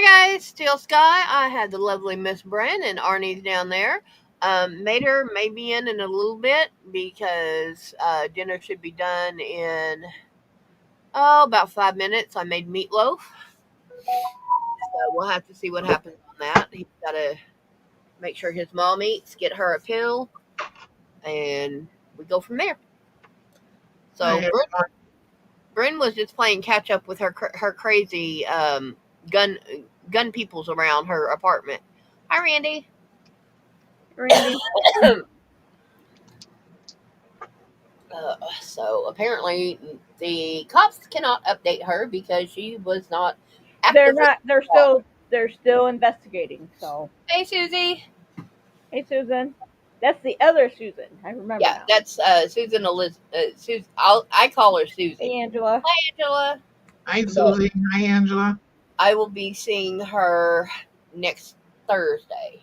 Hi guys, Steel Sky. I had the lovely Miss Bren and Arnie's down there. Mater may be in a little bit because dinner should be done in about 5 minutes. I made meatloaf, so we'll have to see what happens on that. He's got to make sure his mom eats, get her a pill, and we go from there. So I Bren was just playing catch up with her crazy gun gun peoples around her apartment. Hi, Randy. Randy. So apparently the cops cannot update her because she was not They're actively not. involved. They're still investigating. So, Hey, Susie. hey, Susan. That's the other Susan. I remember Yeah, now. that's Susan Elizabeth. I call her Susie. Hey, Angela. Hi, Angela. Hi, So Susie. Hi, Angela. I will be seeing her next Thursday.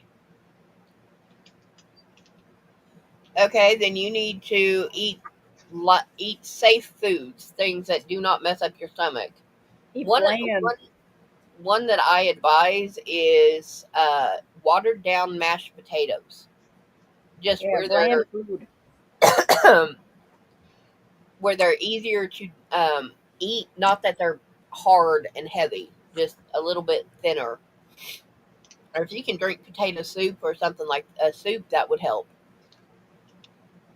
Okay, then you need to eat safe foods, things that do not mess up your stomach. Eat One bland. one one that I advise is watered down mashed potatoes. Just Yeah, bland food. where they're easier to eat. Not that they're hard and heavy, just a little bit thinner. Or if you can drink potato soup or something like a soup, that would help.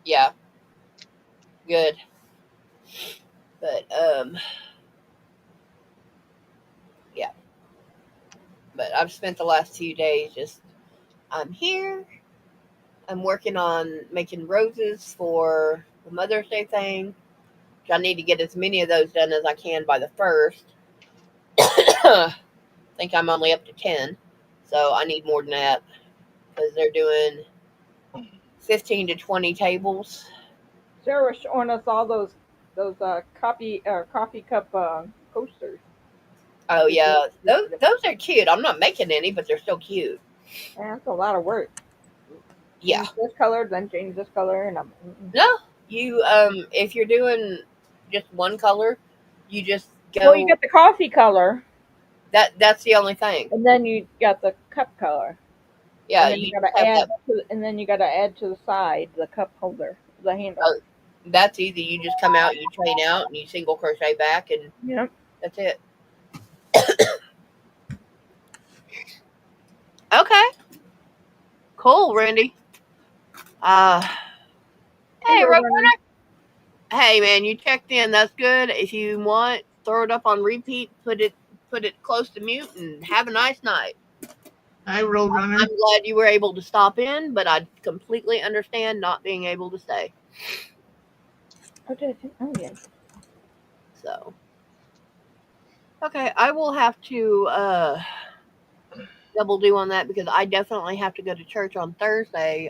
Yeah, good. But yeah. But I've spent the last few days just I'm here. I'm working on making roses for the Mother's Day thing. I need to get as many of those done as I can by the first. I think I'm only up to 10, so I need more than that because they're doing 15 to 20 tables. Sarah was showing us all those coffee cup coasters. Oh yeah, those are cute. I'm not making any, but they're still cute. Yeah, that's a lot of work. Yeah. Change this color, then change this color, and No, you if you're doing just one color, you just well, you go. got the coffee color, That's the only thing. and then you got the cup color, Yeah, and then you just have that. you gotta add to the side the cup holder, the handle. Uh, that's easy. You just come out, you chain out, and you single crochet back, and Yep. that's it. Okay, cool, Randy. Uh, Hey, hey, Roadrunner. Hey man, you checked in. That's good. If you want, throw it up on repeat. Put it close to mute, and have a nice night. Hi, Roadrunner. I'm glad you were able to stop in, but I completely understand not being able to stay. Oh, did I think? Oh, yeah. So okay, I will have to double do on that because I definitely have to go to church on Thursday.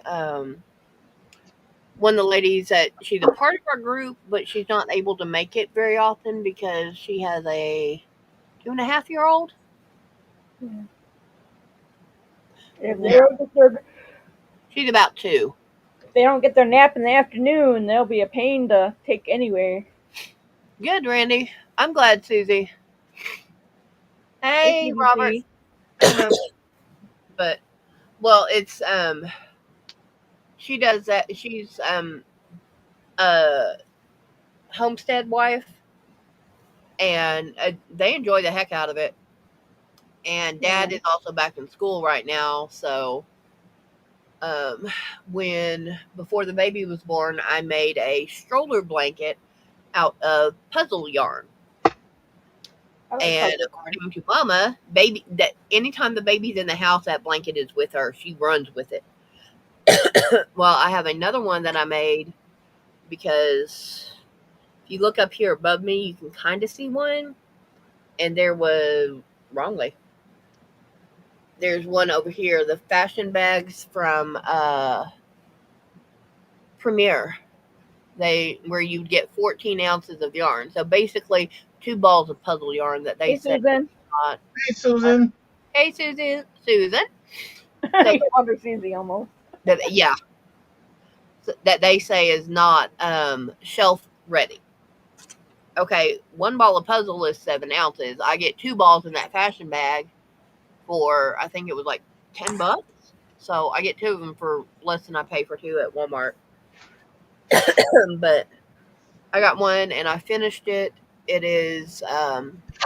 One of the ladies that she's a part of our group, but she's not able to make it very often because she has a 2.5 year old. Yeah. If And they then don't get their she's about 2. if they don't get their nap in the afternoon, they'll be a pain to take anywhere. Good, Randy. I'm glad, Susie. Hey, Hey, Robert. CBC. Hello. But well, it's she does that. She's a homestead wife, and they enjoy the heck out of it. And Yeah. Dad is also back in school right now, so um, when before the baby was born, I made a stroller blanket out of puzzle yarn. I like And puzzle yarn. according to Mama, baby that anytime the baby's in the house, that blanket is with her. She runs with it. Well, I have another one that I made because if you look up here above me, you can kind of see one. And there was wrongly. There's one over here. The fashion bags from Premier. They where you get 14 ounces of yarn. So basically, 2 balls of puzzle yarn that they Hey, say Susan. not. Hi, Susan. Hey, Susan. So You wonder Susie almost. yeah, that they say is not shelf ready. Okay, 1 ball of puzzle is 7 ounces. I get 2 balls in that fashion bag, for, I think it was like $10. So I get 2 of them for less than I pay for 2 at Walmart. But I got one and I finished it. It is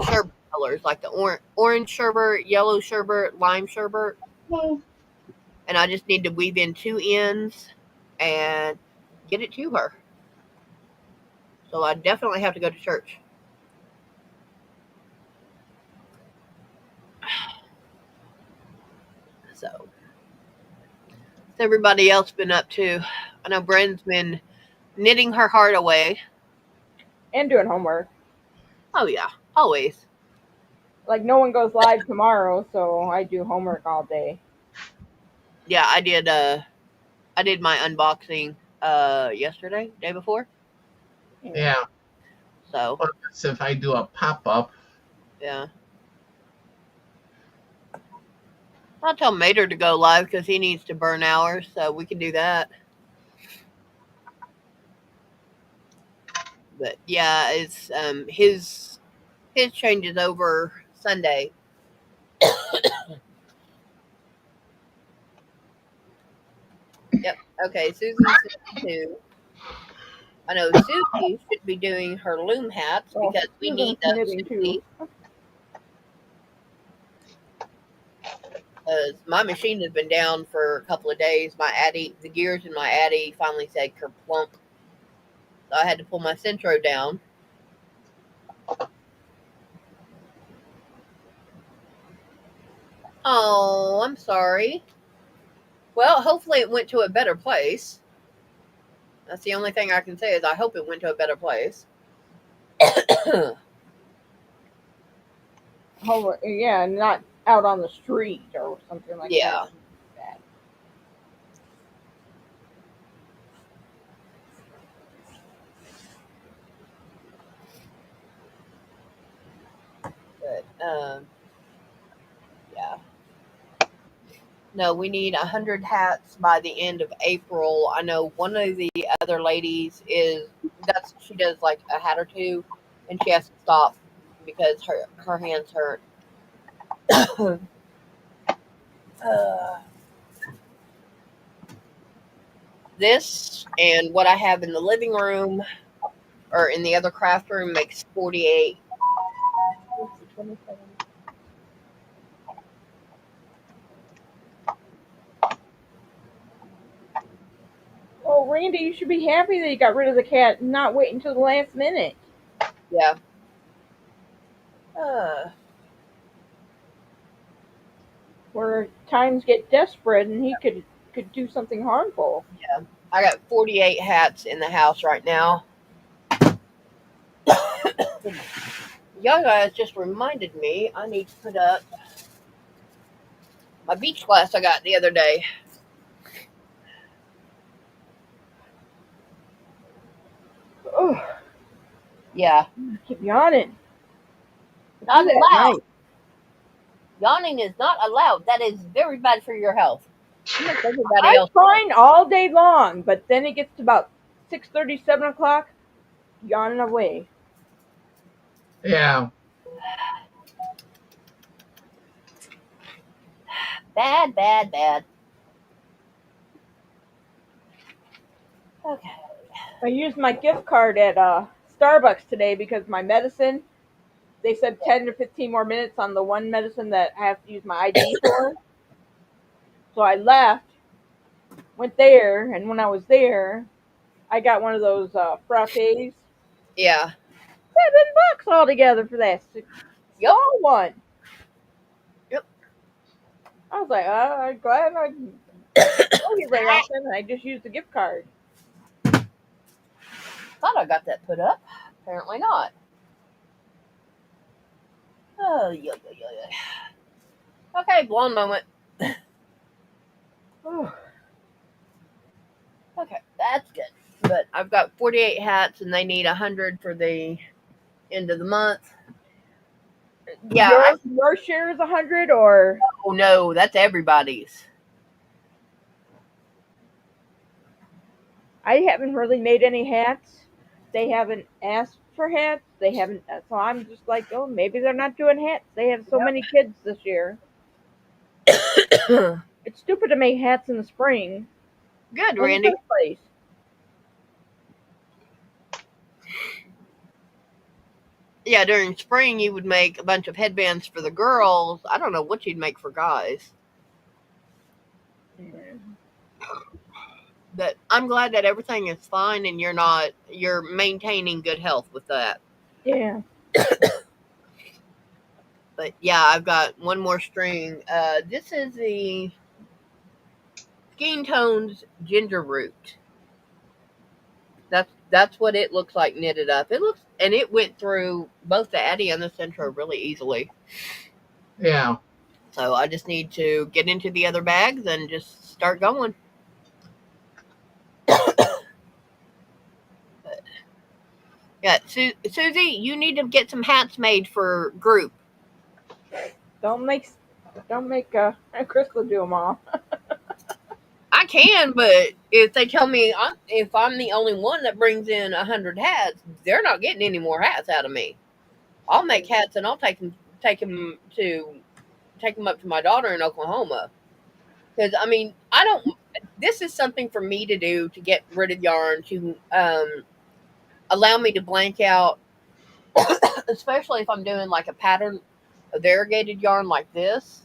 sherbet colors, like the orange sherbet, yellow sherbet, lime sherbet, Well, and I just need to weave in 2 ends and get it to her. So I definitely have to go to church. So what's everybody else been up to? I know Bren's been knitting her heart away. And doing homework. Oh yeah, always. Like no one goes live tomorrow, so I do homework all day. Yeah, I did my unboxing yesterday, day before. yeah. So Well, that's if I do a pop up. yeah. I'll tell Mater to go live because he needs to burn hours, so we can do that. But yeah, it's his changes over Sunday. Yep. Okay, Susan's too. I know Susie should be doing her loom hats Well, because we need Susan's those, knitting too. Susie. Because my machine has been down for a couple of days. The gears in my Addy finally said kerplunk. So I had to pull my Centro down. Oh, I'm sorry. Well, hopefully it went to a better place. That's the only thing I can say is I hope it went to a better place. Homework, yeah, not out on the street or something like Yeah. that. But yeah. No, we need 100 hats by the end of April. I know one of the other ladies she does like a hat or two, and she has to stop because her hands hurt. uh, this and what I have in the living room or in the other craft room makes 48. Oh, Randy, you should be happy that you got rid of the cat and not wait until the last minute. Yeah. Uh, Where times get desperate and he could do something harmful. yeah. I got 48 hats in the house right now. Y'all guys just reminded me I need to put up my beach class I got the other day. Oh, Yeah. I keep yawning. Not Do that at allowed. night. Yawning is not allowed. That is very bad for your health. You make everybody I'm else. fine all day long, but then it gets to about 6:30, 7 o'clock, yawning away. Yeah. Bad, bad, bad. Okay. I used my gift card at Starbucks today because my medicine, they said 10 to 15 more minutes on the one medicine that I have to use my ID for. So I left, went there, and when I was there, I got one of those frappes. Yeah. $7 altogether for that Yep. small one. Yep. I was like, I'm glad I don't get very often. I just used the gift card. Thought I got that put up. Apparently not. Oh, yeah, yeah, yeah, yeah. Okay, blonde moment. Okay, that's good. But I've got 48 hats and they need 100 for the end of the month. Yeah. Your share is 100, or Oh no, that's everybody's. I haven't really made any hats. They haven't asked for hats. They haven't. So I'm just like, oh, maybe they're not doing hats. They have so Yep. many kids this year. It's stupid to make hats in the spring Good, in the Randy. first place. Yeah, during spring you would make a bunch of headbands for the girls. I don't know what you'd make for guys. Yeah. But I'm glad that everything is fine and you're maintaining good health with that. Yeah. But yeah, I've got one more string. This is the Skin Tones ginger root. That's what it looks like knitted up. It looks and it went through both the Addy and the Centro really easily. Yeah. So I just need to get into the other bags and just start going. But yeah, Susie, you need to get some hats made for group. Don't make Crystal do them all. I can, but if they tell me if I'm the only one that brings in 100 hats, they're not getting any more hats out of me. I'll make hats and I'll take them up to my daughter in Oklahoma. Because I mean, I don't. This is something for me to do to get rid of yarn to allow me to blank out, especially if I'm doing like a pattern of variegated yarn like this.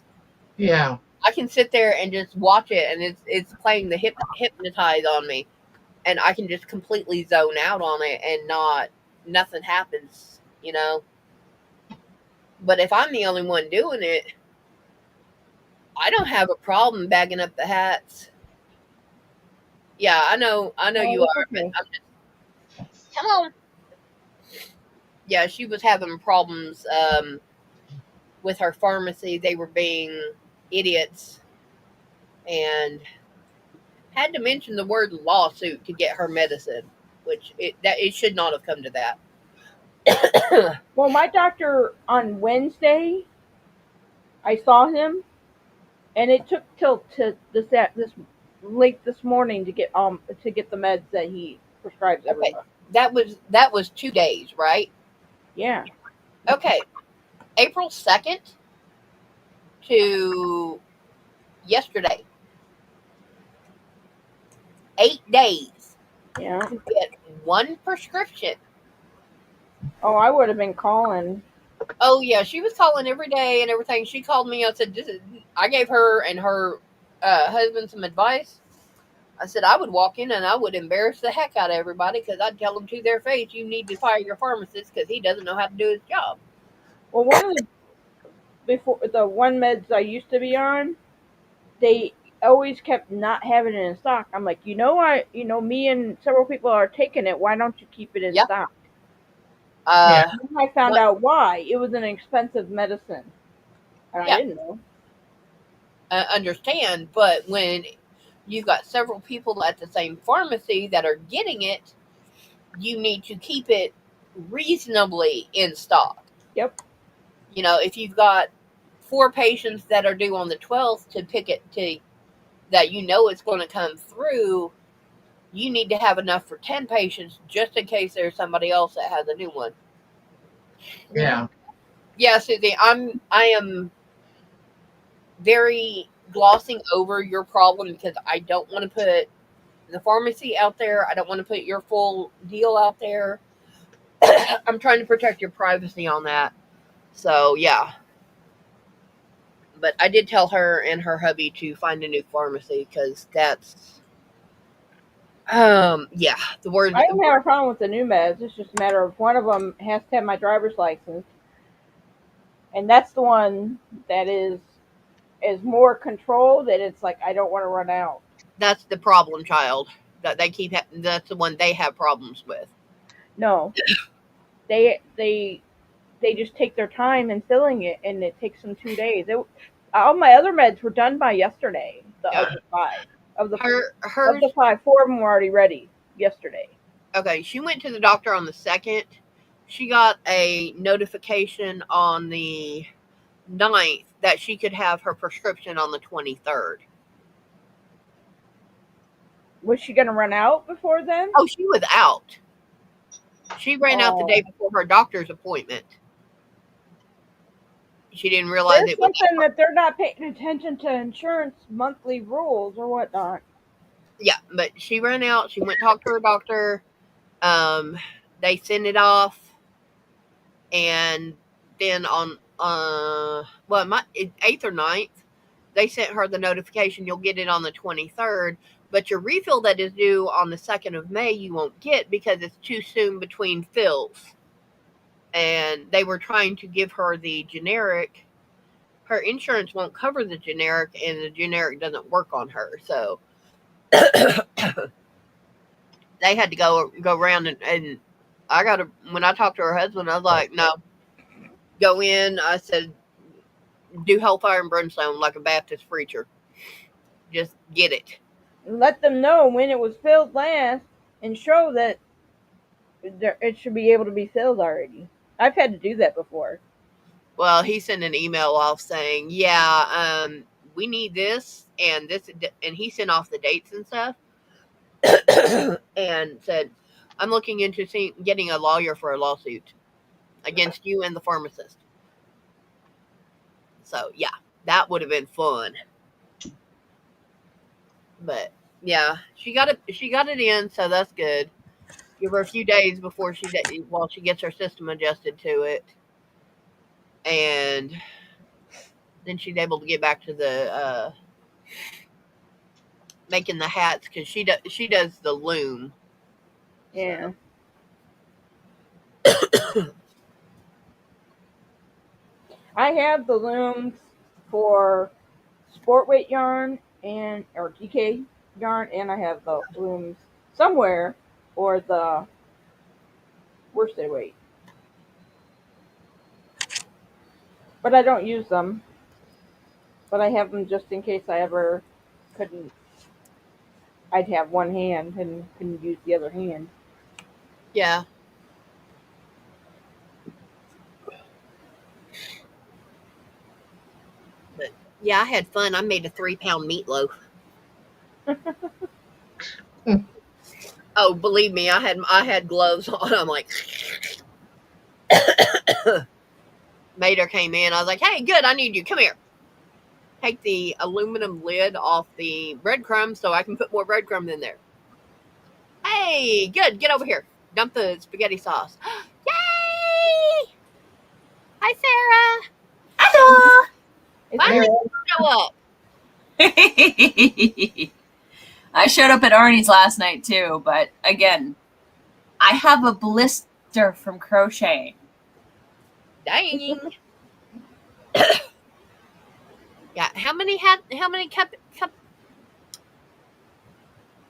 Yeah. I can sit there and just watch it, and it's playing the hypnotize on me, and I can just completely zone out on it, and nothing happens, you know. But if I'm the only one doing it, I don't have a problem bagging up the hats. Yeah, I know you Oh, are, that's but okay. come on. Yeah, she was having problems with her pharmacy. They were being idiots and had to mention the word lawsuit to get her medicine, which it should not have come to that. Well, my doctor on Wednesday, I saw him, and it took till to this late this morning to get the meds that he prescribes Okay, everyone. that was 2 days, right? Yeah. Okay, April 2nd to yesterday, 8 days Yeah. to get one prescription. Oh, I would have been calling. Oh yeah, she was calling every day and everything. She called me. I said, I gave her and her husband some advice. I said I would walk in and I would embarrass the heck out of everybody because I'd tell them to their face, you need to fire your pharmacist because he doesn't know how to do his job. Well, one of the before the one meds I used to be on, they always kept not having it in stock. I'm like, me and several people are taking it. Why don't you keep it in Yeah. stock? Yeah. Uh, Then I found what? out why. It was an expensive medicine, and I Yeah. didn't know. Understand, but when you've got several people at the same pharmacy that are getting it, you need to keep it reasonably in stock. Yep. You know, if you've got 4 patients that are due on the 12th to pick it to that you know it's going to come through, you need to have enough for 10 patients just in case there's somebody else that has a new one. Yeah. Yeah. Yeah, Susie, I am very glossing over your problem because I don't want to put the pharmacy out there. I don't want to put your full deal out there. I'm trying to protect your privacy on that. So, yeah. But I did tell her and her hubby to find a new pharmacy because that's yeah, the I word don't have a problem with the new meds. It's just a matter of one of them has to have my driver's license, and that's the one that is more controlled. And it's like I don't want to run out. that's the problem child that that's the one they have problems with. No, they just take their time in filling it, and it takes them 2 days. All my other meds were done by yesterday. The Yeah. of the five of Hers the five, four of them were already ready yesterday. okay, she went to the doctor on the 2nd. She got a notification on the 9th that she could have her prescription on the 23rd. Was she gonna run out before then? Oh, she was out. She ran out the day Oh, before her doctor's appointment. she didn't realize There's it was something that they're not paying attention to insurance monthly rules or whatnot. yeah. But she ran out. She went and talked to her doctor. Um, they sent it off, and then on well, my 8th or 9th, they sent her the notification. You'll get it on the 23rd, but your refill that is due on the 2nd of May you won't get because it's too soon between fills. And they were trying to give her the generic. Her insurance won't cover the generic, and the generic doesn't work on her. So they had to go around and I got to when I talked to her husband, I was like, no, go in. I said, do hellfire and brimstone like a Baptist preacher. Just get it. Let them know when it was filled last and show that it should be able to be filled already. I've had to do that before. Well, he sent an email off saying, yeah, we need this and this, and he sent off the dates and stuff, and said, I'm looking into getting a lawyer for a lawsuit against you and the pharmacist. So yeah, that would have been fun. But yeah, she got it. She got it in, so that's good. Give her a few days before while she gets her system adjusted to it, and then she's able to get back to the making the hats because she does the loom. Yeah. I have the looms for sport weight yarn and or DK yarn, and I have the looms somewhere for the worsted weight. But I don't use them. But I have them just in case I ever couldn't. I'd have one hand and couldn't use the other hand. Yeah. But yeah, I had fun. I made a 3-pound meatloaf. Oh, believe me, I had gloves on. I'm like, Mater came in. I was like, hey, good, I need you. Come here. Take the aluminum lid off the breadcrumbs so I can put more breadcrumbs in there. Hey, good, get over here. Dump the spaghetti sauce. Yay! Hi, Sarah. Hello. It's Finally Sarah. show up. I showed up at Arnie's last night too, but again, I have a blister from crocheting. Dang. Yeah, how many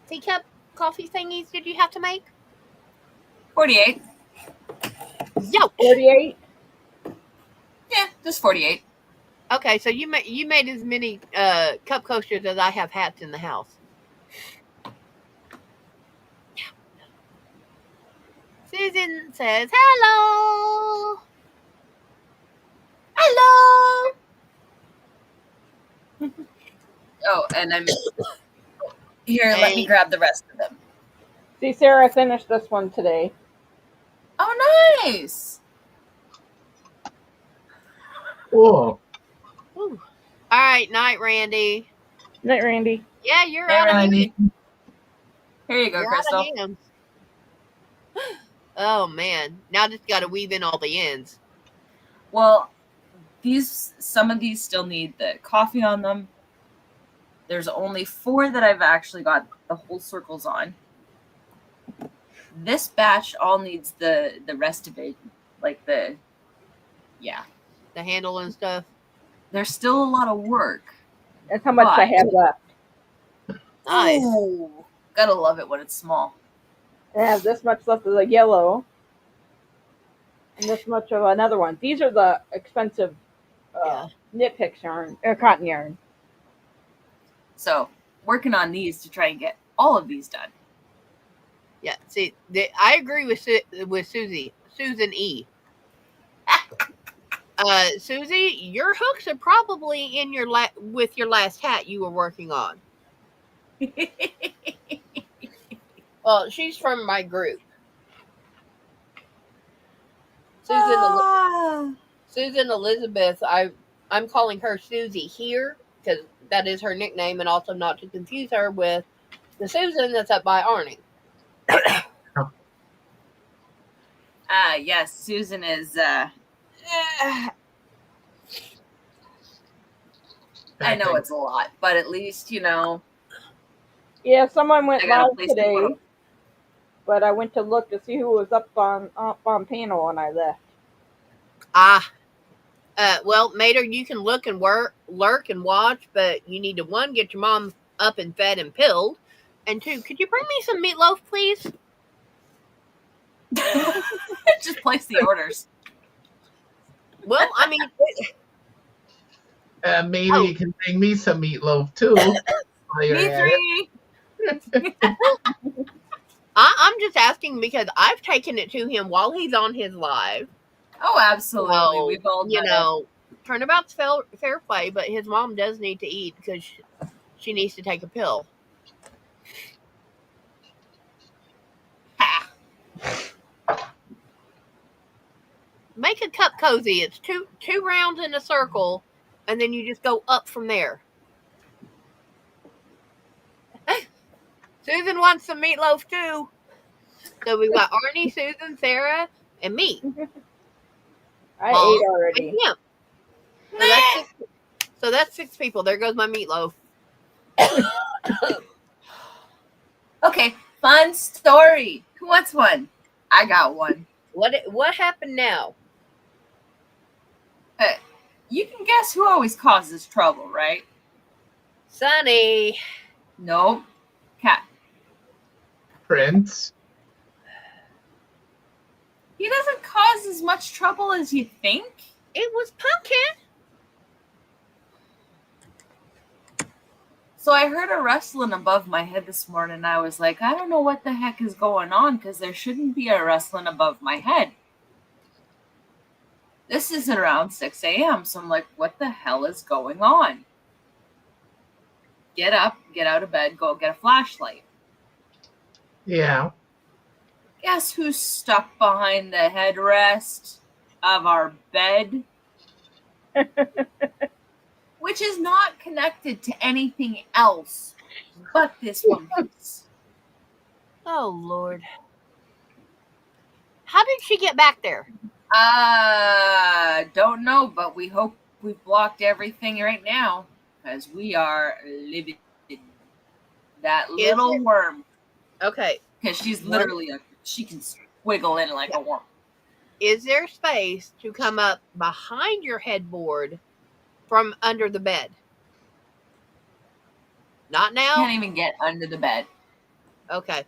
teacup coffee thingies did you have to make? 48. Yo. 48. Yeah, just 48. Okay, so you made as many cup coasters as I have hats in the house. Susan says hello. Hello. Oh, and I'm here. Let me grab the rest of them. See, Sarah, I finished this one today. Oh, nice. Cool. Ooh. All right, night, Randy. Night, Randy. Yeah, you're Hey, out of Randy. Here you go, You're Crystal. out of hands. Oh man, now just got to weave in all the ends. Well, some of these still need the coffee on them. There's only 4 that I've actually got the whole circles on. This batch all needs the rest of it, like the handle and stuff. There's still a lot of work. That's how much I have left. Nice. Ooh, gotta love it when it's small. I have this much left of the yellow, and this much of another one. These are the expensive knit picks yarn, or cotton yarn. So, working on these to try and get all of these done. Yeah, see, I agree with Susan E. Susie, your hooks are probably in with your last hat you were working on. Well, she's from Susan Elizabeth, I'm calling her Susie here because that is her nickname, and also not to confuse her with the Susan that's up by Arnie. Yes, Susan is I know it's a lot, but at least, Yeah, someone I went got a live place to put today, them. but I went to look to see who was up on panel and I left. Well, Mater, you can look and lurk and watch, but you need to, one, get your mom up and fed and pilled, and two, could you bring me some meatloaf, please? Just place the orders. Well, I mean, Maybe you can bring me some meatloaf too. While you're Me at it. three. I'm just asking because I've taken it to him while he's on his live. Oh, absolutely. So, We've all done it. turnabout's fair play, but his mom does need to eat because she needs to take a pill. Ha. Make a cup cozy. It's two rounds in a circle, and then you just go up from there. Susan wants some meatloaf too. So we've got Arnie, Susan, Sarah, and me. I Mom, ate and already. him. So that's six people. There goes my meatloaf. Okay, fun story. Who wants one? I got one. What happened now? You can guess who always causes trouble, right? Sonny. Nope. Cat. Prince. He doesn't cause as much trouble as you think. It was Pumpkin. So I heard a rustling above my head this morning. I was like, I don't know what the heck is going on because there shouldn't be a rustling above my head. This is around 6 a.m. So I'm like, what the hell is going on? Get up, get out of bed, go get a flashlight. Yeah. Guess who's stuck behind the headrest of our bed? Which is not connected to anything else but this one piece. Oh, Lord. How did she get back there? Don't know, but we hope we've blocked everything right now because we are livid. That little worm. Okay. Because she's literally she can squiggle in like a worm. Is there space to come up behind your headboard from under the bed? Not now? Can't even get under the bed. Okay.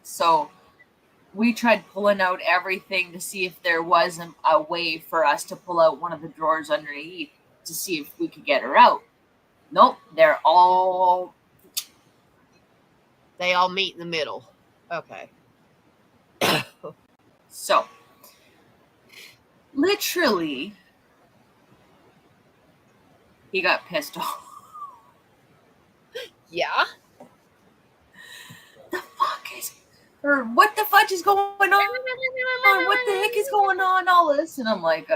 So we tried pulling out everything to see if there was a way for us to pull out one of the drawers underneath to see if we could get her out. Nope, they all meet in the middle. Okay. So, literally, he got pissed off. Yeah. What the fudge is going on? What the heck is going on? All this. And I'm like,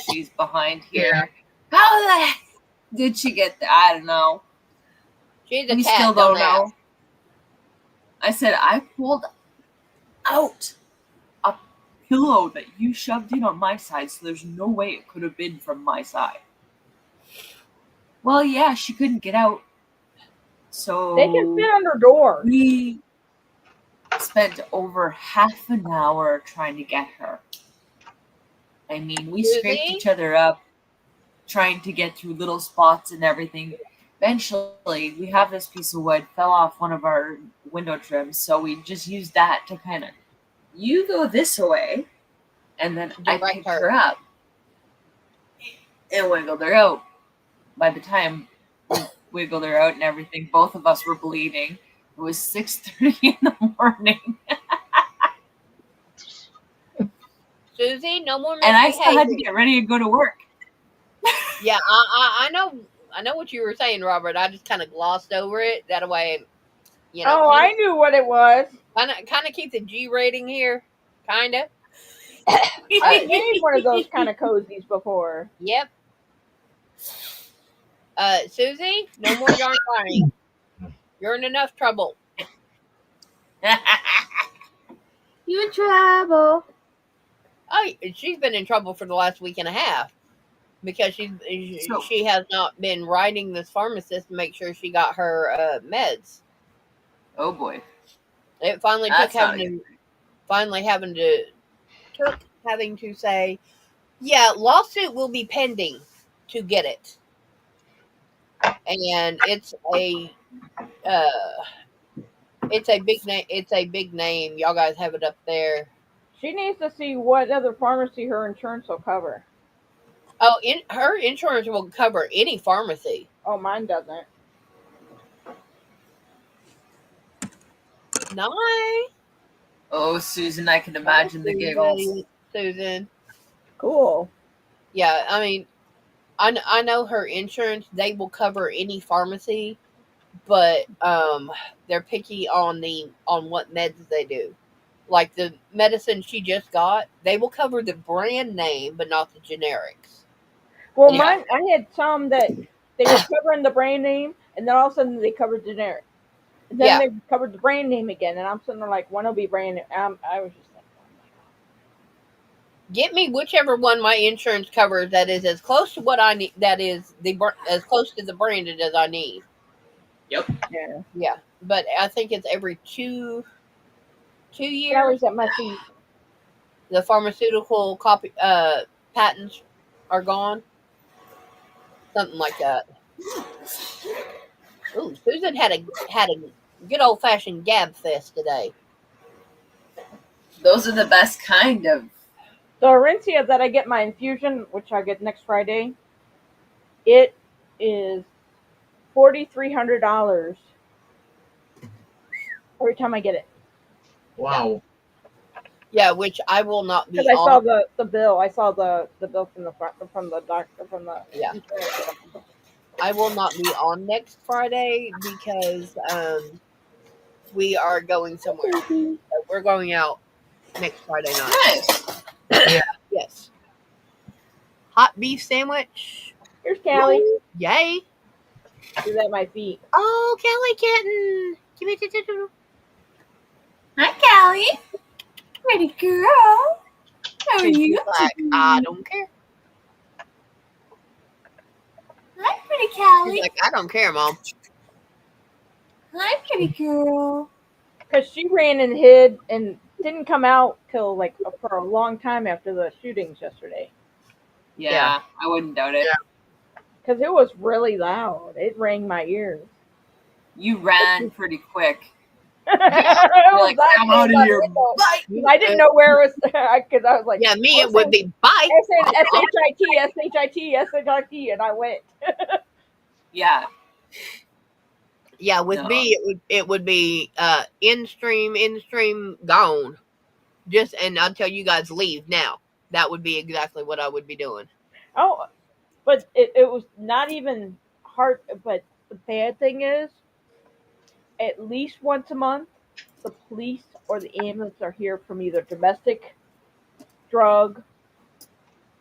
she's behind here. Yeah. How the heck did she get there? I don't know. She's a We cat, still don't know. I said, I pulled out a pillow that you shoved in on my side, so there's no way it could have been from my side. Well, yeah, she couldn't get out. So they can fit under doors. We spent over half an hour trying to get her. I mean, we scraped each other up, trying to get through little spots and everything. Eventually, we have this piece of wood, fell off one of our window trims, so we just used that to kind of, you go this way, and then I picked her up and wiggled her out. By the time we wiggled her out and everything, both of us were bleeding. It was 6:30 in the morning. Susie, no more misbehaving. And I still had to get ready to go to work. Yeah, I know what you were saying, Robert. I just kind of glossed over it. That way, I knew what it was. Kind of keep the G rating here. Kind of. I made one of those kind of cozies before. Yep. Susie, no more yarn buying. You're in enough trouble. You in trouble? Oh, she's been in trouble for the last week and a half because she has not been writing this pharmacist to make sure she got her meds. Oh boy. It finally That's took having to say, yeah, lawsuit will be pending to get it, and it's a big name. It's a big name. Y'all guys have it up there. She needs to see what other pharmacy her insurance will cover. Oh, her insurance will cover any pharmacy. Oh, mine doesn't. Nice. Oh, Susan, I can imagine the giggles. Susan. Cool. Yeah, I mean, I know her insurance. They will cover any pharmacy, but they're picky on what meds they do. Like the medicine she just got, they will cover the brand name, but not the generics. Well, Yeah. mine, I had some that they were covering the brand name, and then all of a sudden they covered generic. And then they covered the brand name again, and I'm sitting there like, one will be brand name. I was just like, Get me whichever one my insurance covers that is as close to what I need. That is as close to the branded as I need. Yep. yeah. Yeah, but I think it's every 2 years. Calories at my feet. The pharmaceutical patents are gone. Something like that. Ooh, Susan had a good old fashioned gab fest today. Those are the best kind of. So Orencia that I get my infusion, which I get next Friday, it is $4,300 every time I get it. Wow. Yeah, which I will not be. Because I saw the bill. I saw the bill from the doctor from the. Yeah. I will not be on next Friday because we are going somewhere. We're going out next Friday night. Nice. Yeah. Yes. Hot beef sandwich. Here's Callie. Woo, yay. She's at my feet. Oh, Callie kitten. Give me the. Hi, Callie. Pretty girl. How are you? Like, I don't care. Hi, pretty Callie. She's like, I don't care, Mom. Hi, pretty girl. Because she ran and hid and didn't come out till like for a long time after the shootings yesterday. Yeah. I wouldn't doubt it. Yeah. Because it was really loud. It rang my ears. You ran pretty quick. You're like, I'm out of here. Bye. I didn't know where it was because I was like, Yeah, me it would be bye. S-H-I-T, and I went. Yeah. Yeah, with No. me it would be in stream gone. Just and I'll tell you guys leave now. That would be exactly what I would be doing. Oh, but it was not even hard. But the bad thing is, at least once a month, the police or the ambulance are here from either domestic, drug,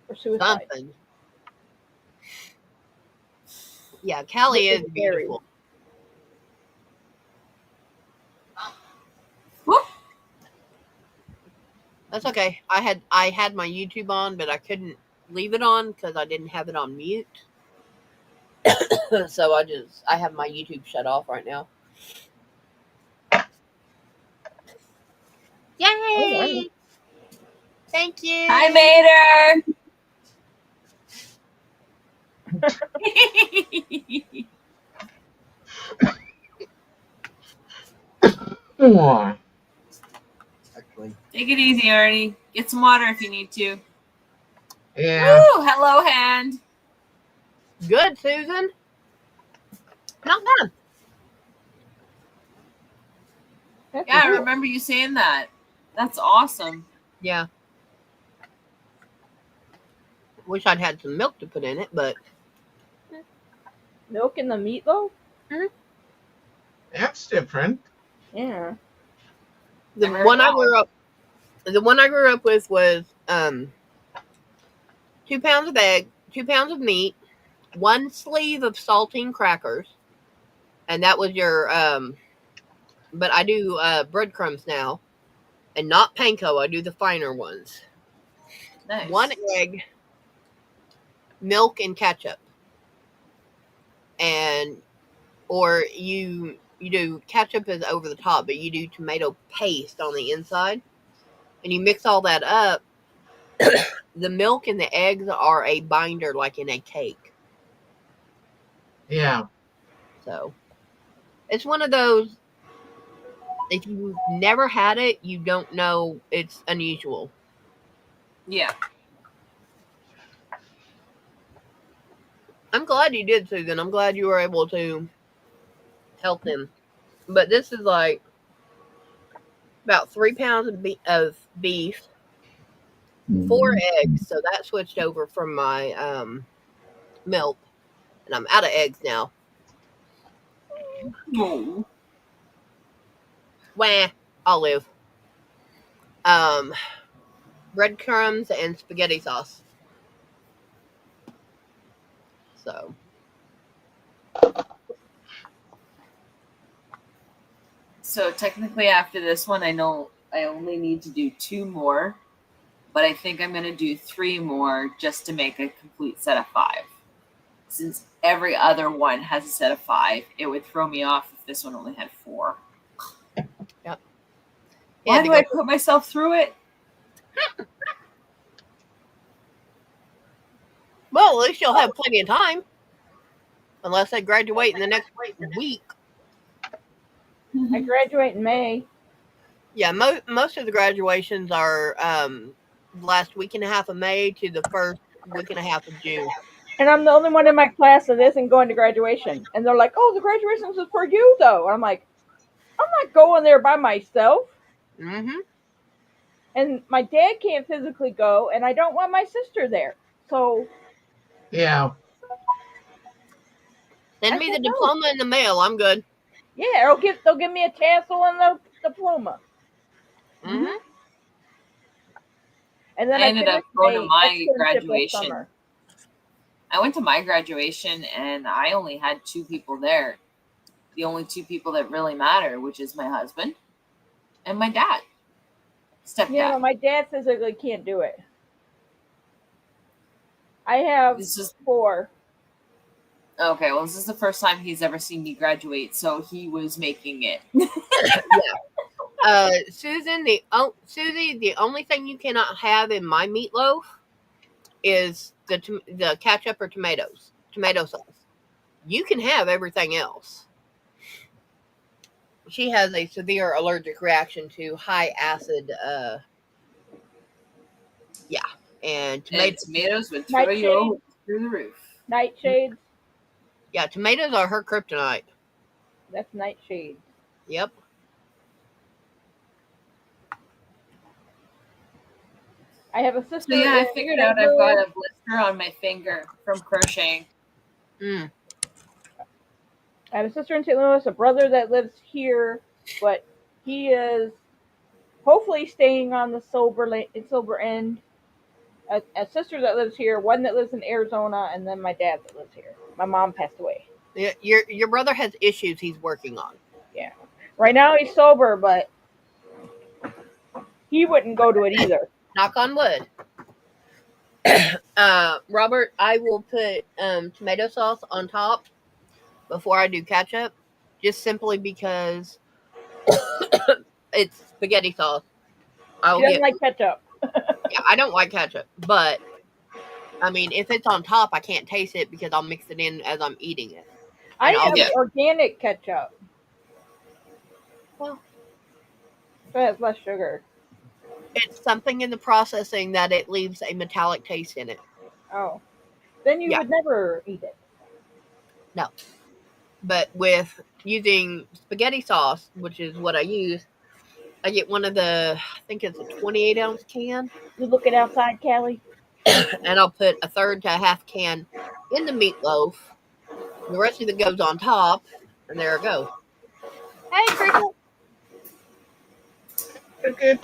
or suicide. Something. Yeah, Callie is Which is scary. beautiful. Whoop. That's okay. I had my YouTube on, but I couldn't leave it on because I didn't have it on mute. So I have my YouTube shut off right now. Yay! Oh, wow. Thank you. Hi, Mater. Actually. Take it easy, Arnie. Get some water if you need to. Yeah. Woo! Hello, hand. Good, Susan. Not bad. Yeah, I remember you saying that. That's awesome. Yeah. Wish I'd had some milk to put in it, but Milk in the meatloaf? That's different. Yeah. the Never one heard I that grew up with was um, 2 pounds of egg, 2 pounds of meat, one sleeve of saltine crackers, and that was your but I do breadcrumbs now, and not panko. I do the finer ones. One Nice. egg, milk, and ketchup, and or you do ketchup is over the top, but you do tomato paste on the inside, and you mix all that up. The milk and the eggs are a binder, like in a cake. Yeah. So it's one of those. If you've never had it, you don't know it's unusual. Yeah. I'm glad you did, Susan. I'm glad you were able to help them. But this is like about 3 pounds of beef, 4 eggs. So that switched over from my milk, and I'm out of eggs now. Oh. Wah, I'll live. Um, breadcrumbs and spaghetti sauce. So So technically, after this one, I know I only need to do 2 more, but I think I'm going to do 3 more just to make a complete set of 5. Since every other one has a set of 5, it would throw me off if this one only had 4. yep. Why do I put myself through it? Well, at least you'll have plenty of time, unless I graduate in the next week. I graduate in May. Yeah, most of the graduations are last week and a half of May to the first week and a half of June. And I'm the only one in my class that isn't going to graduation. And they're like, "Oh, the graduation is for you, though." I'm like, "I'm not going there by myself." Mm-hmm. And my dad can't physically go, and I don't want my sister there. So Yeah. Send I me said the no. diploma in the mail. I'm good. Yeah, they'll give me a tassel and the diploma. Mm-hmm. And then I I ended up finished going to my my externship this graduation. summer. I went to my graduation and I only had 2 people there. The only 2 people that really matter, which is my husband and my dad, Yeah, stepdad. my dad physically can't do it. I have This is 4. okay. Well, this is the first time he's ever seen me graduate, so he was making it. Susan, Susie, the only thing you cannot have in my meatloaf is the ketchup or tomato sauce. You can have everything else. She has a severe allergic reaction to high acid. Yeah, and And tomato. tomatoes would throw Nightshades, you through the roof. nightshades. Yeah, tomatoes are her kryptonite. That's nightshades. Yep. I have a So sister yeah, I in figured St. out I've got Louis. a blister on my finger from crocheting. Mm. I have a sister in St. Louis, a brother that lives here, but he is hopefully staying on the sober end. A sister that lives here, one that lives in Arizona, and then my dad that lives here. My mom passed away. Your brother has issues he's working on. Yeah. Right now he's sober, but he wouldn't go to it either. Knock on wood. Robert, I will put tomato sauce on top before I do ketchup, just simply because it's spaghetti sauce. I She will doesn't get. like ketchup. Yeah, I don't like ketchup, but I mean, if it's on top, I can't taste it because I'll mix it in as I'm eating it, I and have also, Yeah. organic ketchup. well, So it has less sugar. it's something in the processing that it leaves a metallic taste in it. Oh. Then you Yeah, would never eat it. no. But with using spaghetti sauce, which is what I use, I get one of I think it's a 28-ounce can, You looking outside, Callie? and I'll put a third to a half can in the meatloaf. The rest of it goes on top, and there it goes. Hey, Cricket. Okay.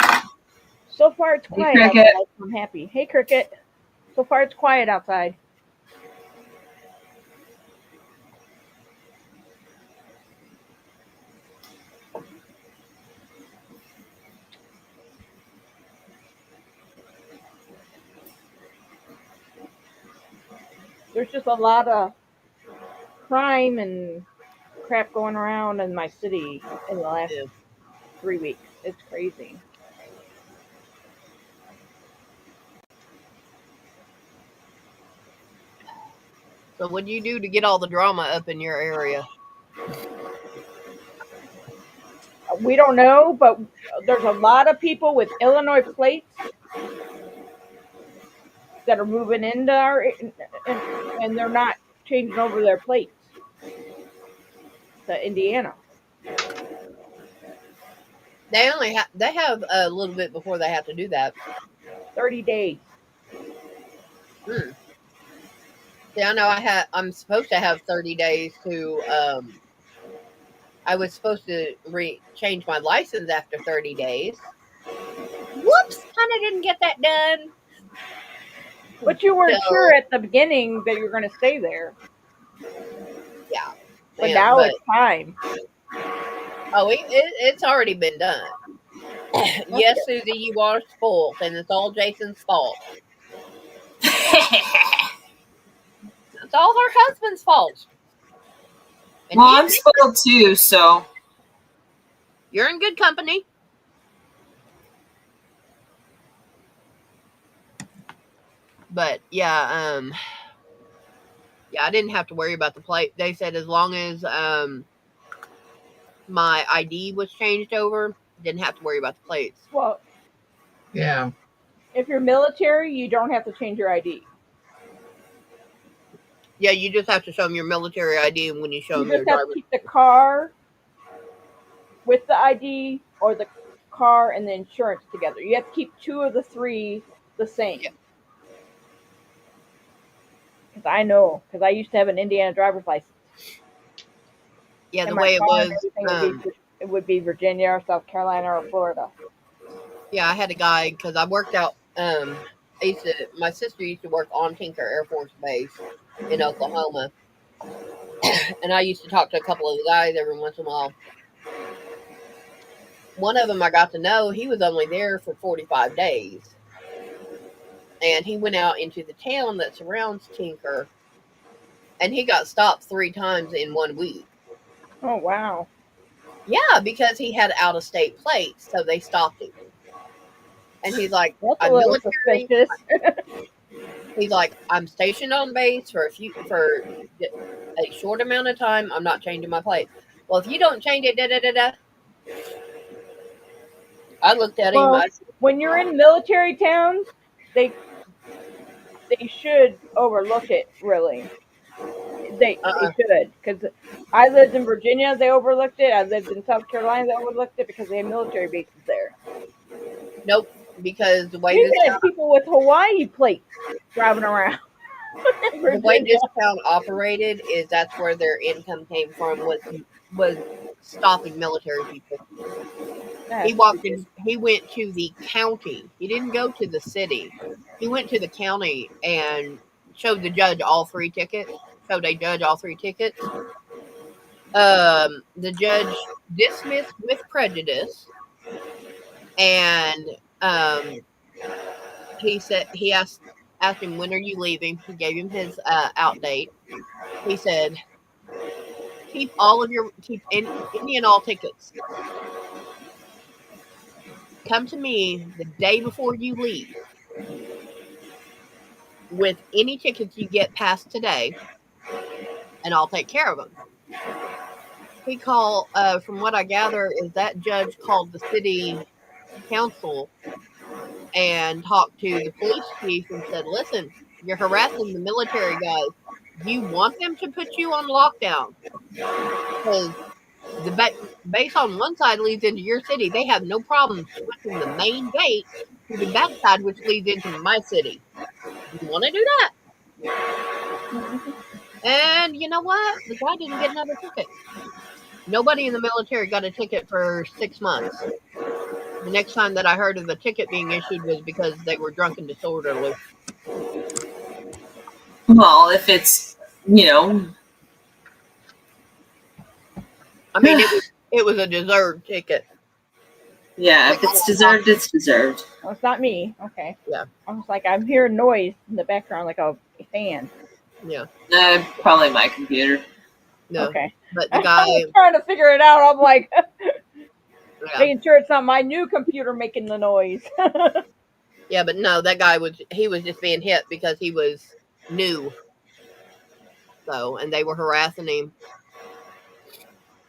So far it's Hey, quiet Cricket. outside. So I'm happy. Hey, Cricket. So far it's quiet outside. There's just a lot of crime and crap going around in my city in the last Yeah. 3 weeks. It's crazy. So what do you do to get all the drama up in your area? We don't know, but there's a lot of people with Illinois plates that are moving into our and they're not changing over their plates to Indiana. They have a little bit before they have to do that. 30 days. Hmm. See, I know I'm supposed to have 30 days to I was supposed to change my license after 30 days. Whoops, kind of didn't get that done. But you weren't sure So, at the beginning that you were going to stay there. yeah. But Yeah, now but it's time. it's already been done. That's Yes, good. Susie, you are spoiled, and it's all Jason's fault. It's all her husband's fault. And Well, I'm spoiled too, so. you're in good company. But yeah, I didn't have to worry about the plate. They said as long as my ID was changed over, didn't have to worry about the plates. Well, Yeah. if you're military, you don't have to change your ID. Yeah, you just have to show them your military ID when you show You them your just have to driver's. keep the car with the ID or the car and the insurance together. You have to keep two of the three the same. Yeah, Because I know, because I used to have an Indiana driver's license, yeah, and the my way it car and was. everything would be Virginia or South Carolina or Florida. Yeah, I had a guy because I worked out. My sister used to work on Tinker Air Force Base in Oklahoma, and I used to talk to a couple of the guys every once in a while. One of them I got to know, he was only there for 45 days. And he went out into the town that surrounds Tinker, and he got stopped 3 times in 1 week. Oh wow, Yeah, because he had out of state plates, so they stopped him. And he's like, that's a I'm little military. suspicious. He's like, I'm stationed on base for a short amount of time. I'm not changing my plate. Well, if you don't change it, da da da da. I looked at him. Well, when you're in military towns, they should overlook it. Really, they Uh-uh, should, because I lived in Virginia, they overlooked it. I lived in South Carolina, they overlooked it because they had military bases there. nope. Because the way We this even had people with Hawaii plates driving around in the way Virginia. this town operated is that's where their income came from was stopping military people. He That's walked stupid. in. He went to the county. He didn't go to the city. He went to the county and showed the judge all 3 tickets. Showed a judge all 3 tickets. The judge dismissed with prejudice, and he asked him when are you leaving. He gave him his out date. He said keep any and all tickets. Come to me the day before you leave with any tickets you get past today, and I'll take care of them. From what I gather, is that judge called the city council and talked to the police chief and said, "Listen, you're harassing the military guys. You want them to put you on lockdown because base on one side leads into your city. They have no problem switching the main gate to the backside, which leads into my city. You want to do that?" And you know what? The guy didn't get another ticket. Nobody in the military got a ticket for 6 months. The next time that I heard of a ticket being issued was because they were drunk and disorderly. Well, if it's, you know, I mean, it was a deserved ticket. yeah, They if got it's it off. deserved, it's deserved. Oh, it's not me. Okay. Yeah, I was like, I'm hearing noise in the background like a fan. yeah, Probably my computer. no. Okay. But the I guy, was trying to figure it out. I'm like, yeah, making sure it's not my new computer making the noise. yeah, but no, that guy was just being hit because he was new. So, and they were harassing him.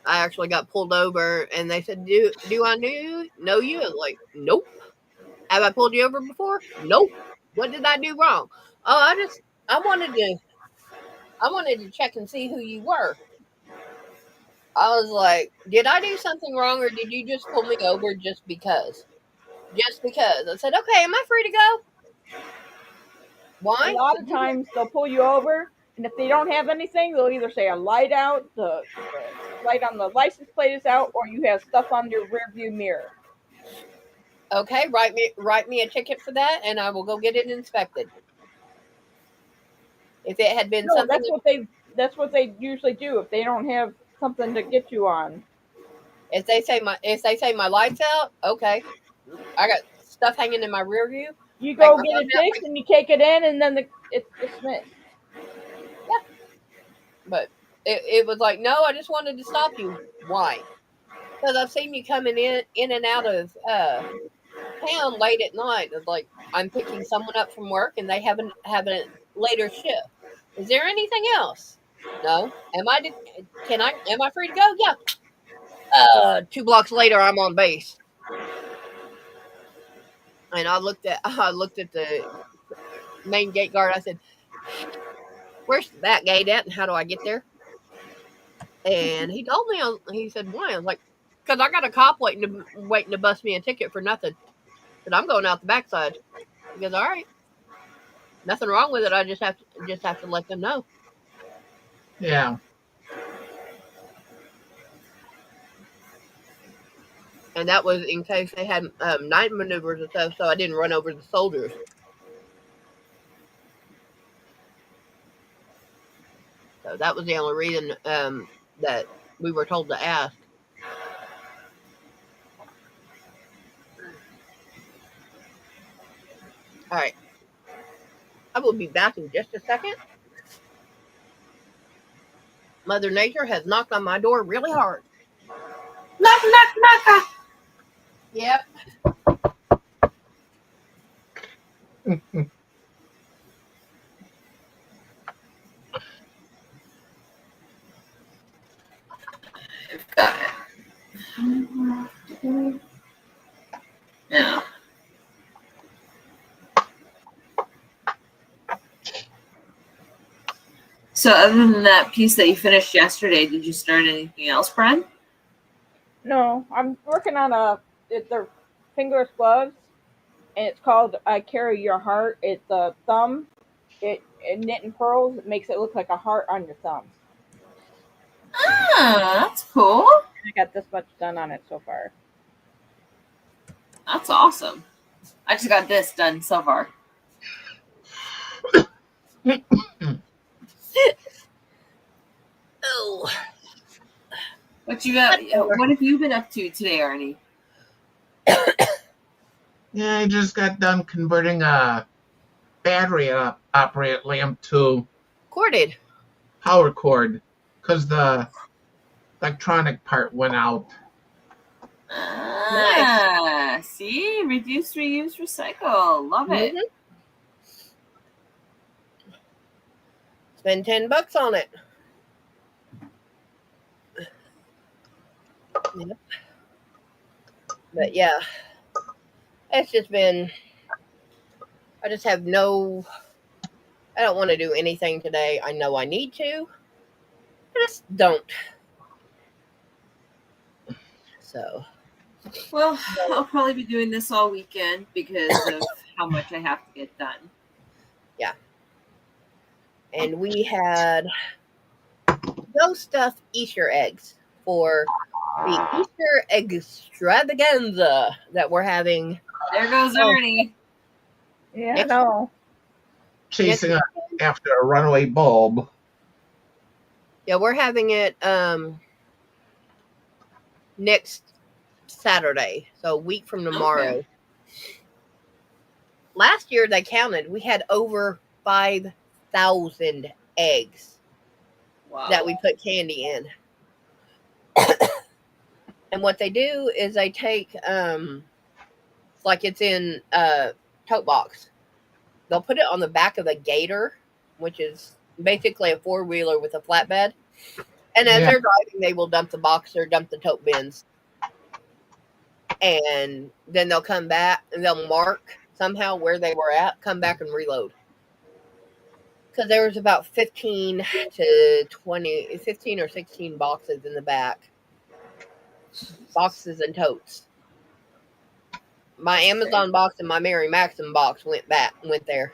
I actually got pulled over, and they said, "Do I know you?" I was like, "Nope." Have I pulled you over before? Nope. What did I do wrong? Oh, I wanted to check and see who you were. I was like, did I do something wrong, or did you just pull me over just because? Just because. I said, okay, am I free to go? A Why? lot of times they'll pull you over, and if they don't have anything, they'll either say a light out, the light on the license plate is out, or you have stuff on your rear view mirror. Okay, write me a ticket for that, and I will go get it inspected. If it had been No, something, that's what they usually do if they don't have something to get you on. if they say my lights out, okay, I got stuff hanging in my rear view. You Take go my get phone it out. fixed and you take it in, and then it's dismissed. Yeah, but it was like, no, I just wanted to stop you. Why? Because I've seen you coming in and out of town late at night. It's like I'm picking someone up from work and they have a later shift. Is there anything else? No. Am I free to go? Yeah. 2 blocks later I'm on base. And I looked at the main gate guard. I said, "Where's that gate at and how do I get there?" And he told me. He said, "Why?" I was like, "Cuz I got a cop waiting to bust me a ticket for nothing. But I'm going out the backside." He goes, "All right. Nothing wrong with it. I just have to let them know." Yeah. And that was in case they had night maneuvers and stuff, so I didn't run over the soldiers. So that was the only reason that we were told to ask. All right, I will be back in just a second. Mother Nature has knocked on my door really hard. Knock, knock, knock. Yep. I've got it. Yeah. So, other than that piece that you finished yesterday, did you start anything else, Brent? No, I'm working on they're fingerless gloves, and it's called "I Carry Your Heart." It's a thumb. It knit and pearls. It makes it look like a heart on your thumb. Ah, that's cool. I got this much done on it so far. That's awesome. I just got this done so far. Oh. What you got? What have you been up to today, Arnie? Yeah, I just got done converting a battery operated lamp to Corded. power cord because the electronic part went out. Ah, see? Reduce, reuse, recycle. Love it. Mm-hmm. Spend $10 on it. Yep. But yeah, it's just been. I just have no. I don't want to do anything today. I know I need to. I just don't. So. Well, I'll probably be doing this all weekend because of how much I have to get done. Yeah. And we had ghost stuffed Easter eggs for the Easter extravaganza that we're having There goes Ernie. Yeah, Next- no. Chasing next after a runaway bulb. Yeah, we're having it next Saturday, so a week from tomorrow. Okay. Last year they counted, we had over 5,000 eggs Wow. that we put candy in. And what they do is they take like it's in a tote box. They'll put it on the back of a gator, which is basically a four-wheeler with a flatbed. And as they're driving, they will dump the box or dump the tote bins. And then they'll come back and they'll mark somehow where they were at, come back and reload. Because there was about 15 to 20, 15 or 16 boxes in the back. Boxes and totes. My Amazon box and my Mary Maxim box went there.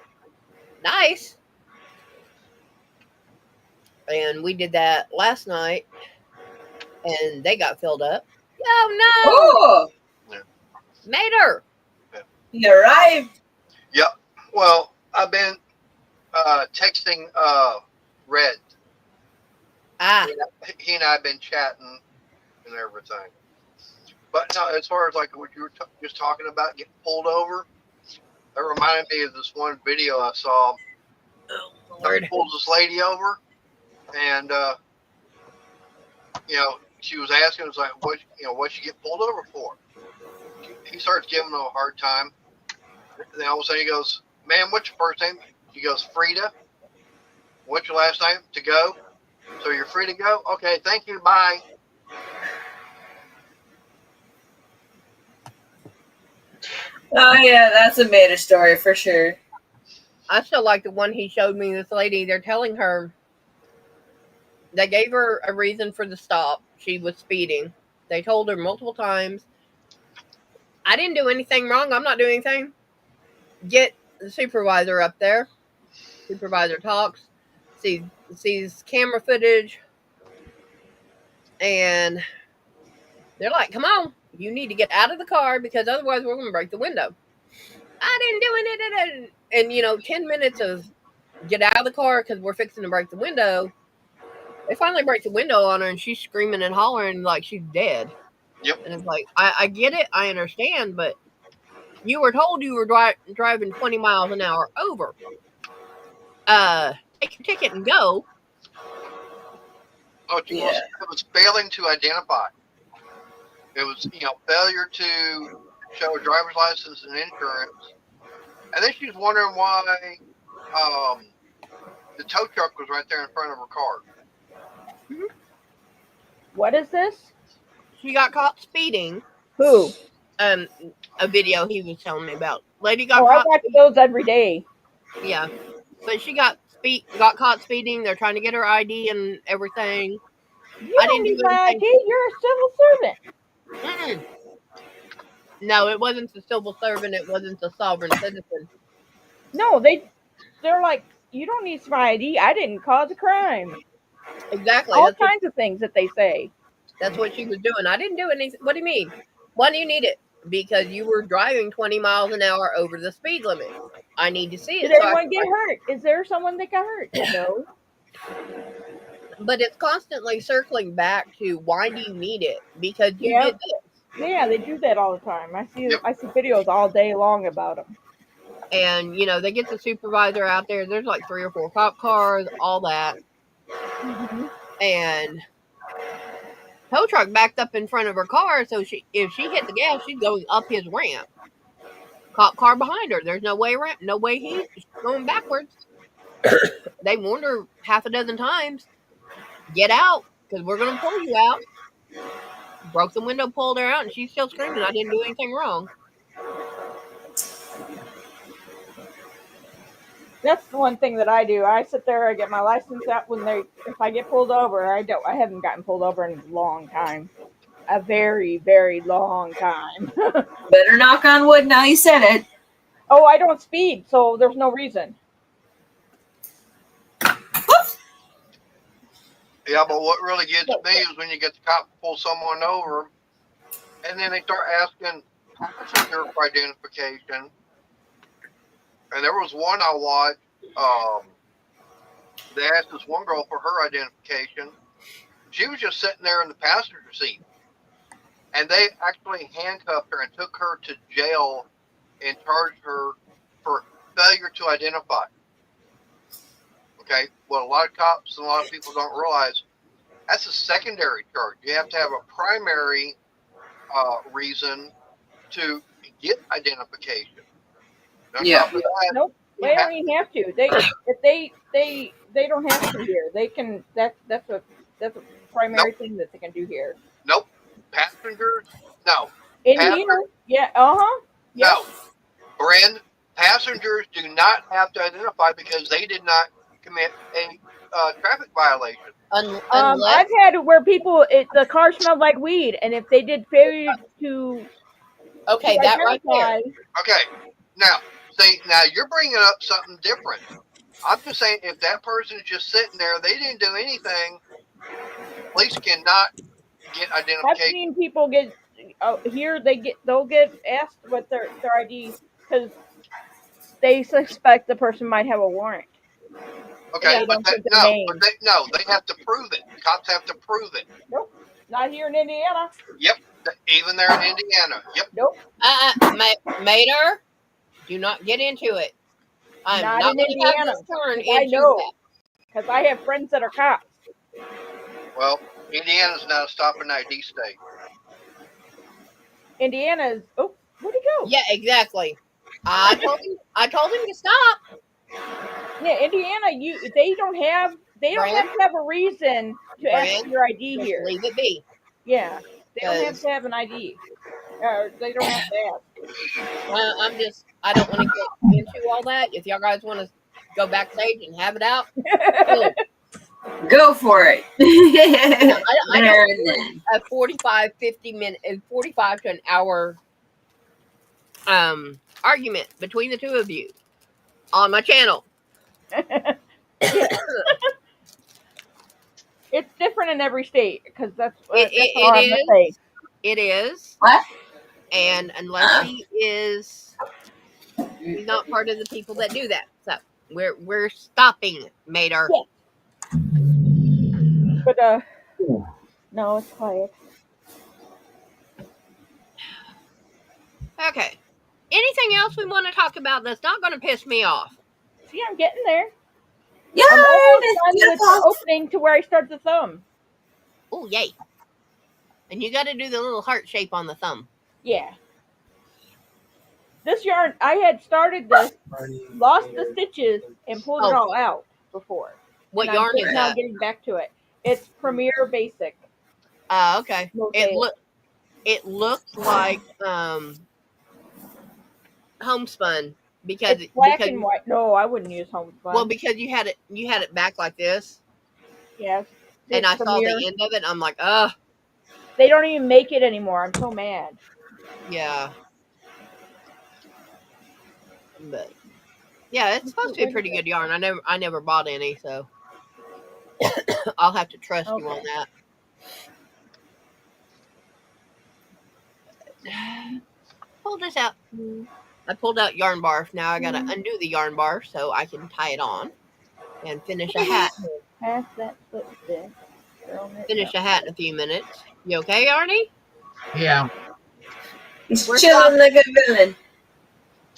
Nice. And we did that last night, and they got filled up. Oh no! Oh, Mater! he arrived. Yep. Well, I've been texting Red. Ah, He and I have been chatting and everything. But no, as far as like what you were just talking about getting pulled over, that reminded me of this one video I saw. Lord. Pulls this lady over, and she was asking, it was like, what she get pulled over for? He starts giving her a hard time. Then all of a sudden he goes, "Ma'am, what's your first name?" She goes, "Frida." "What's your last name?" "To go." "So you're free to go?" "Okay, thank you, bye." Oh yeah, that's a meta story for sure. I still like the one he showed me. This lady, they're telling her, they gave her a reason for the stop. She was speeding. They told her multiple times, "I didn't do anything wrong. I'm not doing anything." Get the supervisor up there. Supervisor talks, sees camera footage, and they're like, "Come on, you need to get out of the car because otherwise we're going to break the window." "I didn't do it." And 10 minutes of get out of the car because we're fixing to break the window. They finally break the window on her, and she's screaming and hollering like she's dead. Yep. And it's like, I get it, I understand, but you were told you were driving 20 miles an hour over. Take your ticket and go. Oh, Yeah. it was failing to identify. It was, failure to show a driver's license and insurance. And then she was wondering why the tow truck was right there in front of her car. What is this? She got caught speeding. Who? A video he was telling me about. Lady got Oh, I caught. watch those every day. Yeah, but she got caught speeding. They're trying to get her ID and everything. You I don't didn't need do my anything. ID. You're a civil servant. Mm-mm. No, it wasn't a civil servant. It wasn't a sovereign citizen. No, they're like, you don't need my ID. I didn't cause a crime. Exactly. All kinds of things that they say. That's what she was doing. I didn't do anything. What do you mean? Why do you need it? Because you were driving 20 miles an hour over the speed limit. I need to see it. Did anyone get hurt? Is there someone that got hurt? No. But it's constantly circling back to why do you need it? Because you Yeah. did this. Yeah, they do that all the time. I see Yep. videos all day long about them. And, they get the supervisor out there. There's like 3 or 4 cop cars, all that. Mm-hmm. And tow truck backed up in front of her car, so if she hit the gas, she's going up his ramp. Cop car behind her. There's no way around. No way he's going backwards. They warned her half a dozen times. Get out, because we're going to pull you out. Broke the window, pulled her out, and she's still screaming, "I didn't do anything wrong." That's the one thing that I do. I sit there, I get my license out if I get pulled over. I haven't gotten pulled over in a long time. A very, very long time. Better knock on wood now you said it. Oh, I don't speed, so there's no reason. Yeah, but what really gets me is when you get the cop to pull someone over, and then they start asking passenger for identification. And there was one I watched. They asked this one girl for her identification. She was just sitting there in the passenger seat, and they actually handcuffed her and took her to jail and charged her for failure to identify. Okay, what a lot of cops and a lot of people don't realize, that's a secondary charge. You have to have a primary reason to get identification. On top of that, Nope. They don't even have to. They don't have to here. They can. That's a primary nope, thing that they can do here. nope. Passengers, no. In here, Passenger, yeah. Yep. no. Brand, passengers do not have to identify because they did not commit a traffic violation. Unless I've had it where the car smelled like weed, and if they did failure to okay, that right there. identify, Okay, now you're bringing up something different. I'm just saying, if that person is just sitting there, they didn't do anything. Police cannot get I've identification. seen people get here. They'll get asked what their ID because they suspect the person might have a warrant. Okay, They but don't put their name. they have to prove it. Cops have to prove it. Nope, not here in Indiana. Yep, even there in Indiana. Yep. Nope, Mater, do not get into it. I'm not not in going to have Indiana. this turn 'Cause I into know that. because I have friends that are cops. Well, Indiana's not a stop and ID state. Indiana's. Oh, where'd he go? Yeah, exactly. I told him to stop. Yeah, Indiana. They don't have Brand, to have a reason to ask Brand, for your ID just here. leave it be. Yeah, they don't have 'Cause to have an ID. They don't have to ask. I don't want to get into all that. If y'all guys want to go backstage and have it out, cool. Go for it. I There don't and want then. a 45 to an hour argument between the two of you on my channel. It's different in every state because that's all It I'm gonna say. It is. What? And unless he's not part of the people that do that. So we're stopping, Mater. Yeah. But no, it's quiet. Okay. Anything else we want to talk about that's not going to piss me off? See, I'm getting there. Yeah, I'm almost it's done with the beautiful. opening to where I start the thumb. Oh, yay. And you got to do the little heart shape on the thumb. Yeah. This yarn, I had started this, lost the stitches, and pulled it all out before. What and yarn I'm is just now that? getting back to it. It's Premier Basic. Okay. Mosaic. It looks like homespun because It's black and white. No, I wouldn't use homespun. Well, because you had it back like this. Yes. And I saw Premier. the end of it. And I'm like, ugh. They don't even make it anymore. I'm so mad. Yeah. But yeah, it's supposed to be a pretty good yarn. I never bought any, so I'll have to trust you on that. Pull this out. I pulled out yarn barf. Now I gotta undo the yarn barf so I can tie it on and finish a hat. Pass that foot stick. Finish a hat in a few minutes. You okay, Arnie? Yeah. He's Where's chilling like a villain.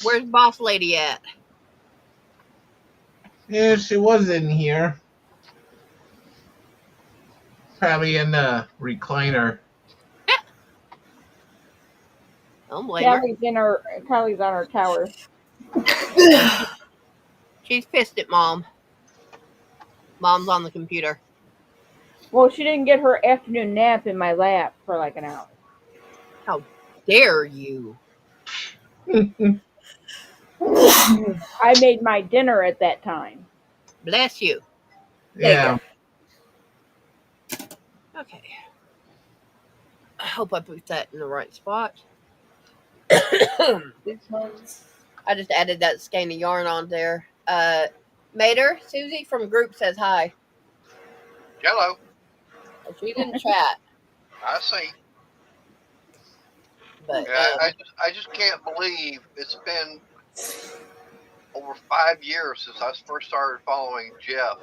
Where's Boss Lady at? Yeah, she was in here. Probably in the recliner. Don't blame her. Callie's on her tower. She's pissed at Mom. Mom's on the computer. Well, she didn't get her afternoon nap in my lap for like an hour. How dare you? I made my dinner at that time. Bless you. Yeah. Okay. I hope I put that in the right spot. I just added that skein of yarn on there. Mater, Susie from group says hi. Hello. She's in chat, I see. but Yeah, I just can't believe it's been over 5 years since I first started following Jeff.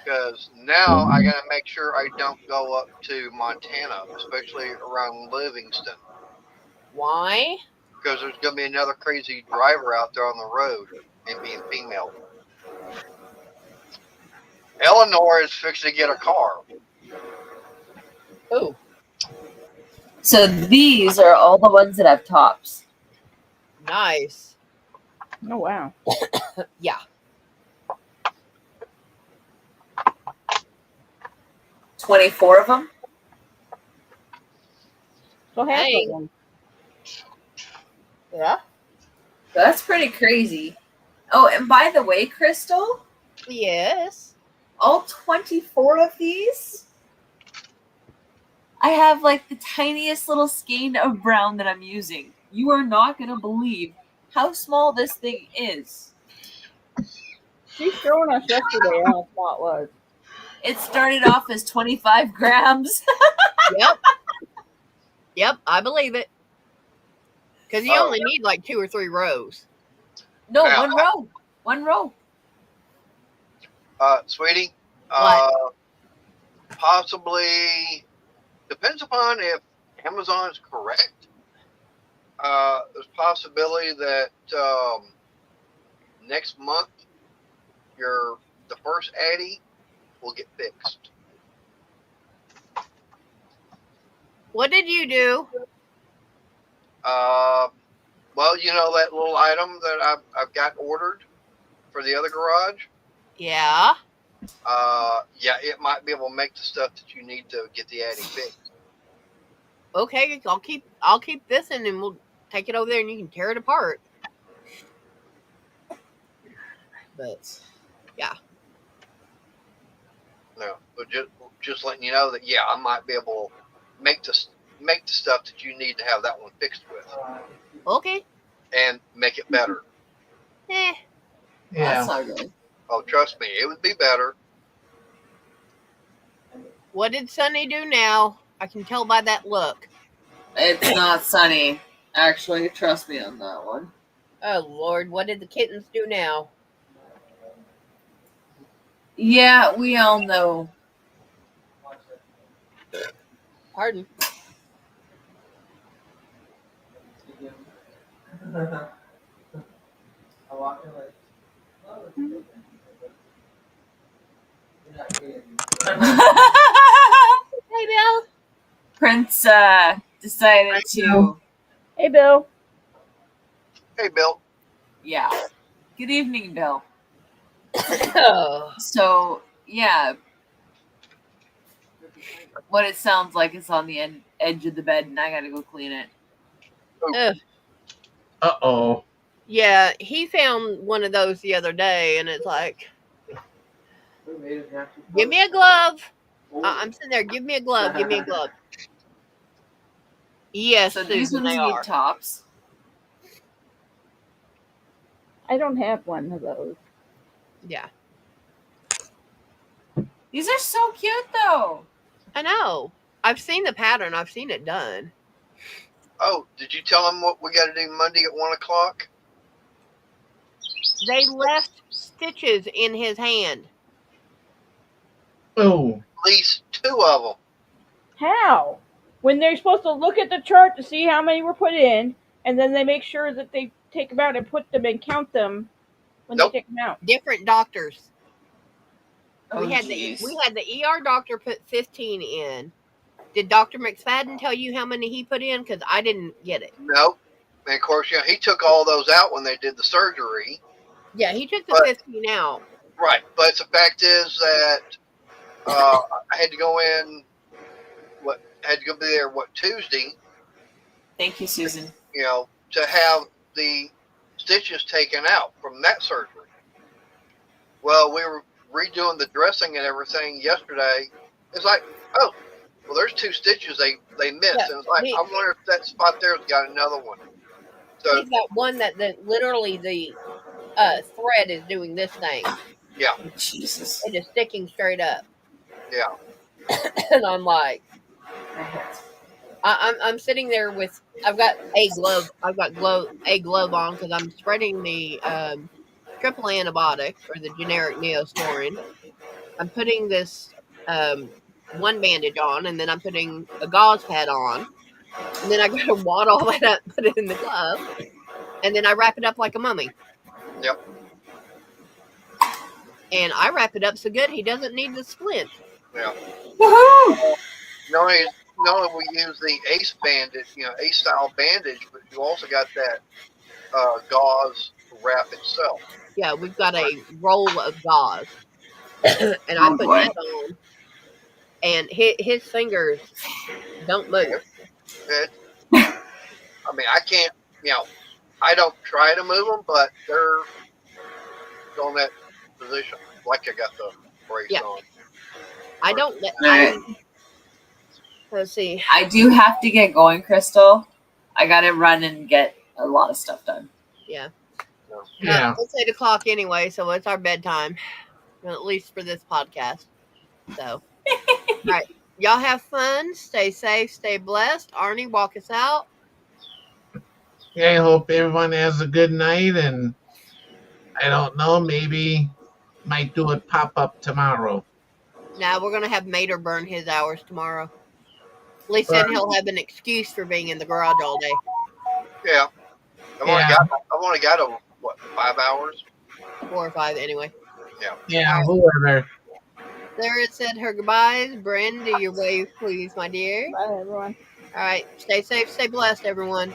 Because now I got to make sure I don't go up to Montana, especially around Livingston, why? because there's going to be another crazy driver out there on the road and being female. Eleanor is fixing to get a car. Oh, So these are all the ones that have tops. nice. Oh wow. Yeah. 24 of them. So half Hey. of them. Yeah. That's pretty crazy. Oh, and by the way, Crystal, Yes. all 24 of these, I have like the tiniest little skein of brown that I'm using. You are not going to believe how small this thing is. She's showing us yesterday how small it was. It started off as 25 grams. Yep. Yep, I believe it. Because you only need like 2 or 3 rows. No, Now- one row. One row. Sweetie, What? possibly, depends upon if Amazon is correct. There's possibility that next month the first Addy will get fixed. What did you do? Well, you know that little item that I've got ordered for the other garage. Yeah. Yeah, it might be able to make the stuff that you need to get the Addy fixed. Okay, I'll keep this in and we'll take it over there and you can tear it apart. But yeah. No, but just letting you know that yeah, I might be able to make the stuff that you need to have that one fixed with, Okay. and make it better. Eh. That's Yeah. not good. Oh, trust me, it would be better. What did Sonny do now? I can tell by that look. It's not sunny. Actually, trust me on that one. Oh Lord, what did the kittens do now? Yeah, we all know. Pardon. Hey Bill. Prince decided to. Hey Bill. Hey, Bill. Yeah. Good evening, Bill. Oh. So, yeah. What it sounds like is on the edge of the bed, and I gotta go clean it. Ugh. Uh-oh. Yeah, he found one of those the other day, and it's like, give me a glove. I'm sitting there, give me a glove, give me a glove. Yes, So these Susan, ones they need are. tops. I don't have one of those. Yeah, These are so cute, though. I know. I've seen the pattern. I've seen it done. Oh, did you tell him what we got to do Monday at 1:00? They left stitches in his hand. Oh. At least 2 of them. How? When they're supposed to look at the chart to see how many were put in, and then they make sure that they take them out and put them and count them when Nope. they take them out. Different doctors. Oh, we had jeez. the ER doctor put 15 in. Did Dr. McFadden tell you how many he put in? Because I didn't get it. Nope. And of course, you know, he took all those out when they did the surgery. Yeah, he took the But- 15 out. Right. But the fact is that I had to go in. I had to go be there Tuesday. Thank you, Susan. You know, to have the stitches taken out from that surgery. Well, we were redoing the dressing and everything yesterday. It's like, oh, well, there's 2 stitches they missed, Yeah, and it's like, I wonder if that spot there's got another one. So He's got one that literally the thread is doing this thing. yeah, Jesus. It is sticking straight up. yeah. And I'm like, I'm sitting there with I've got a glove on because I'm spreading the triple antibiotic or the generic Neosporin. I'm putting this one bandage on, and then I'm putting a gauze pad on, and then I got to wad all that up, put it in the glove, and then I wrap it up like a mummy. Yep. And I wrap it up so good he doesn't need the splint. Yeah. Woohoo! Not only we use the ACE bandage, ACE style bandage, but you also got that gauze wrap itself. Yeah, we've got a roll of gauze, and I Oh, put boy. that on, and his fingers don't move. I mean, I can't, I don't try to move them, but they're on that position, like I got the brace on. I don't. Let's see. I do have to get going, Crystal. I gotta run and get a lot of stuff done. Yeah. Yeah. It's 8 o'clock anyway, so it's our bedtime, at least for this podcast. So, all right, y'all have fun. Stay safe. Stay blessed. Arnie, walk us out. Yeah, I hope everyone has a good night, and I don't know, maybe might do a pop-up tomorrow. Now we're gonna have Mater burn his hours tomorrow. At least then he'll have an excuse for being in the garage all day. Yeah. I've only got over, 5 hours? 4 or 5 anyway. Yeah, All right. whoever. Sarah said her goodbyes. Bryn, do your wave, please, my dear. Bye, everyone. All right, stay safe, stay blessed, everyone.